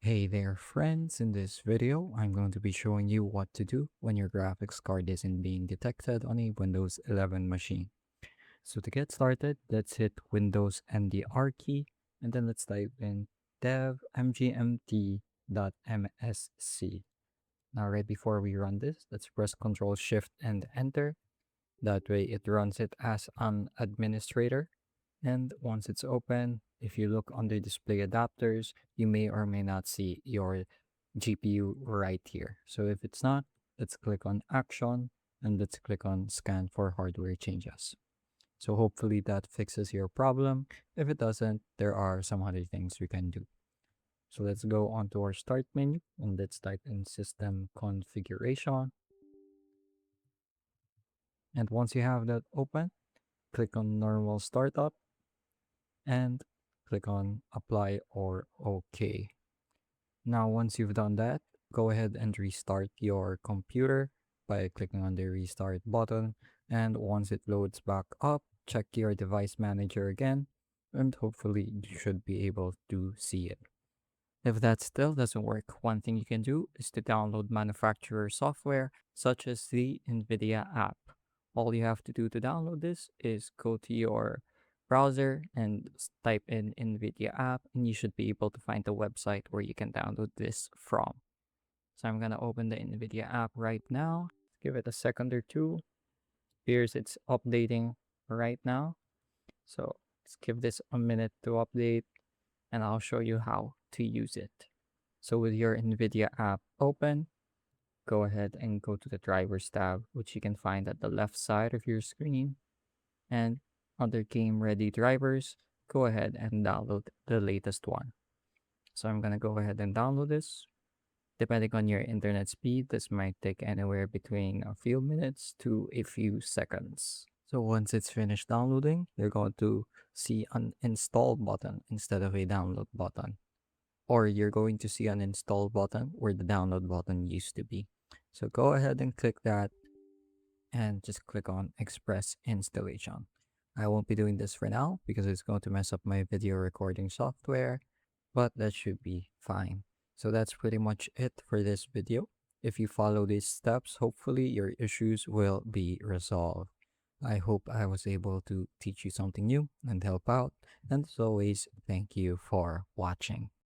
Hey there friends, in this video I'm going to be showing you what to do when your graphics card isn't being detected on a Windows 11 machine. So to get started, let's hit Windows and the R key, and then let's type in dev mgmt.msc. Now right before we run this, let's press Ctrl Shift and Enter. That way it runs it as an administrator. And once it's open, if you look under display adapters, you may or may not see your GPU right here. So if it's not, let's click on action and let's click on scan for hardware changes. So hopefully that fixes your problem. If it doesn't, there are some other things we can do. So let's go on to our start menu and let's type in system configuration. And once you have that open, click on normal startup and click on apply or OK. Now, once you've done that, go ahead and restart your computer by clicking on the restart button. And once it loads back up, check your device manager again, and hopefully you should be able to see it. If that still doesn't work, one thing you can do is to download manufacturer software such as the NVIDIA app. All you have to do to download this is go to your browser and type in NVIDIA app, and you should be able to find the website where you can download this from. So I'm going to open the NVIDIA app right now. Give it a second or two. Here's it's updating right now. So let's give this a minute to update, and I'll show you how to use it. So with your NVIDIA app open, go ahead and go to the drivers tab, which you can find at the left side of your screen. And under game ready drivers, go ahead and download the latest one. So I'm going to go ahead and download this. Depending on your internet speed, this might take anywhere between a few minutes to a few seconds. So once it's finished downloading, you're going to see an install button instead of a download button. Or you're going to see an install button where the download button used to be. So go ahead and click that and just click on Express Installation. I won't be doing this for now because it's going to mess up my video recording software, but that should be fine. So that's pretty much it for this video. If you follow these steps, hopefully your issues will be resolved. I hope I was able to teach you something new and help out. And as always, thank you for watching.